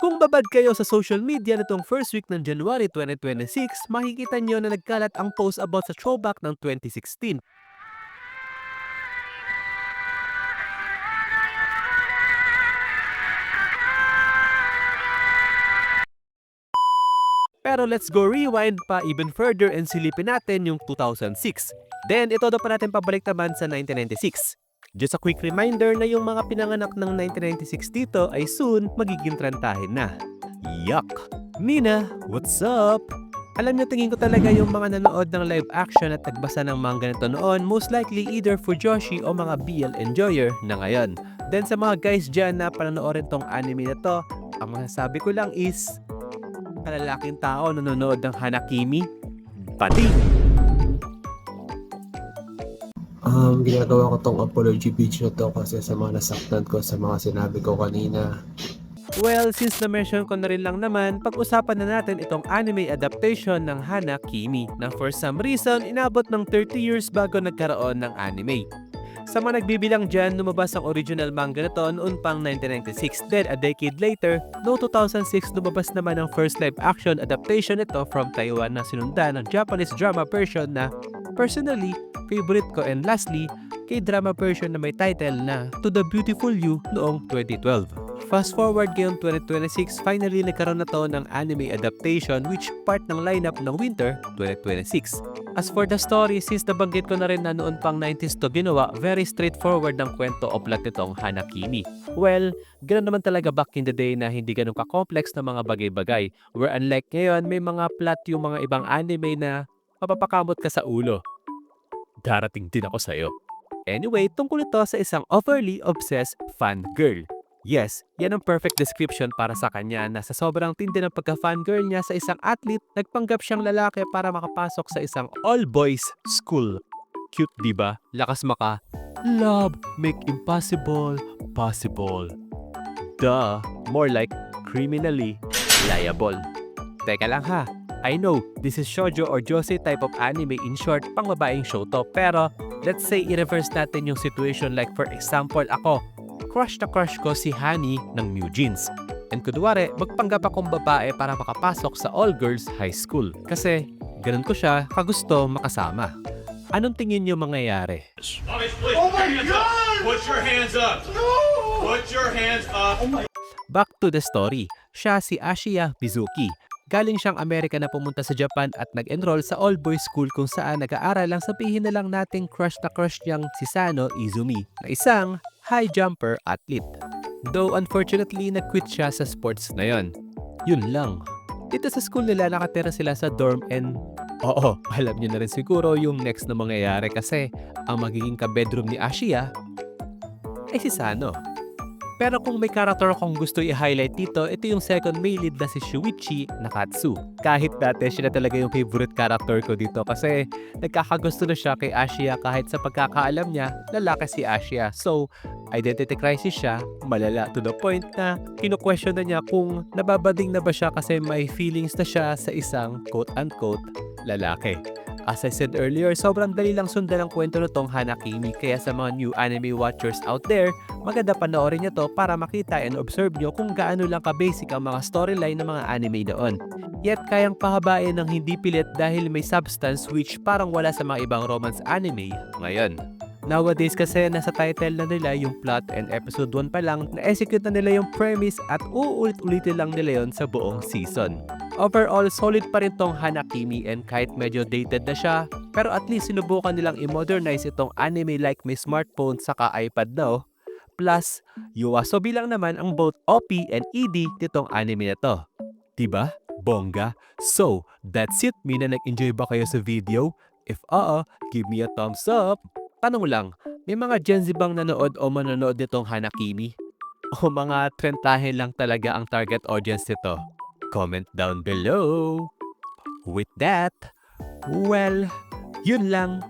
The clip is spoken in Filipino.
Kung babad kayo sa social media nitong first week ng January 2026, makikita nyo na nagkalat ang post about sa throwback ng 2016. Pero let's go rewind pa even further and silipin natin yung 2006. Then ito pa natin pabalik naman sa 1996. Just a quick reminder na yung mga pinanganak ng 1996 dito ay soon magiging trentahin na. Yuck! Nina, what's up? Alam niyo, tingin ko talaga yung mga nanood ng live action at nagbasa ng mga ganito noon, most likely either Fujoshi o mga BL enjoyer na ngayon. Then sa mga guys dyan na panonoorin tong anime na to, ang masasabi ko lang is, kalalaking tao nanonood ng Hanakimi, pati. Ginagawa ko tong apology video na to kasi sa mga nasaktan ko sa mga sinabi ko kanina. Well, since na-mention ko na rin lang naman, pag-usapan na natin itong anime adaptation ng Hanakimi na for some reason, inabot ng 30 years bago nagkaroon ng anime. Sa mga nagbibilang dyan, lumabas ang original manga na to noon pang 1996. Then, a decade later, no 2006, lumabas naman ang first live-action adaptation nito from Taiwan na sinundan ng Japanese drama version na, personally, favorite ko. And lastly, K-drama version na may title na To the Beautiful You noong 2012. Fast forward ngayong 2026, finally nagkaroon na to ng anime adaptation which part ng lineup ng winter 2026. As for the story, since nabanggit ko na rin na noon pang 90s to ginawa, very straightforward ng kwento o plot nitong Hanakimi. Well, ganoon naman talaga back in the day na hindi ganun ka-complex na mga bagay-bagay. Where unlike ngayon, may mga plot yung mga ibang anime na mapapakamot ka sa ulo. Darating din ako sa'yo. Anyway, tungkol ito sa isang overly obsessed fangirl. Yes, yan ang perfect description para sa kanya na sa sobrang tindi ng pagka-fangirl niya sa isang athlete, nagpanggap siyang lalaki para makapasok sa isang all-boys school. Cute, diba? Lakas maka, love, make impossible, possible. Duh, more like criminally liable. Teka lang ha, I know, this is shoujo or josei type of anime, in short, pang babaeng show to. Pero, let's say i-reverse natin yung situation like for example ako, crush na crush ko si Hani ng New Jeans. And kunwari, magpanggap akong babae para makapasok sa all-girls high school. Kasi, ganun ko siya kagusto makasama. Anong tingin niyo mangyayari? Oh my God! Put your hands up! No! Put your hands up! Oh my... Back to the story. Siya si Ashiya Mizuki. Galing siyang Amerika na pumunta sa Japan at nag-enroll sa all-boys school kung saan nag-aaral lang, sabihin na lang nating crush na crush niyang si Sano Izumi na isang high jumper athlete. Though unfortunately, nag-quit siya sa sports na yon. Yun lang. Dito sa school nila, nakatira sila sa dorm and oo, alam niyo na rin siguro yung next na mangyayari kasi ang magiging ka-bedroom ni Ashiya ay si Sano. Pero kung may character akong gusto i-highlight dito, ito yung second male lead na si Shuichi Nakatsu. Kahit dati siya na talaga yung favorite character ko dito kasi nagkakagusto na siya kay Ashiya kahit sa pagkakaalam niya, lalaki si Ashiya. So, identity crisis siya, malala to the point na kinu-question na niya kung nababading na ba siya kasi may feelings na siya sa isang quote-unquote lalaki. As I said earlier, sobrang dali lang sundan ang kwento nitong Hanakimi, kaya sa mga new anime watchers out there, maganda panoorin nyo to para makita and observe nyo kung gaano lang ka-basic ang mga storyline ng mga anime noon. Yet kayang pahabain ng hindi pilit dahil may substance which parang wala sa mga ibang romance anime ngayon. Nowadays kasi nasa title na nila yung plot and episode 1 pa lang na-execute na nila yung premise at uulit-ulitin lang nila yon sa buong season. Overall, solid pa rin tong Hanakimi and kahit medyo dated na siya, pero at least sinubukan nilang i-modernize itong anime like may smartphone saka iPad na. Plus, YOASOBI lang naman ang both OP and ED nitong anime na to. Diba? Bongga? So, that's it. Mina, nag-enjoy ba kayo sa video? If oo, give me a thumbs up. Tanong lang, may mga Gen Z bang nanood o manonood nitong Hanakimi? O mga trentahin lang talaga ang target audience nito? Comment down below. With that, well, yun lang.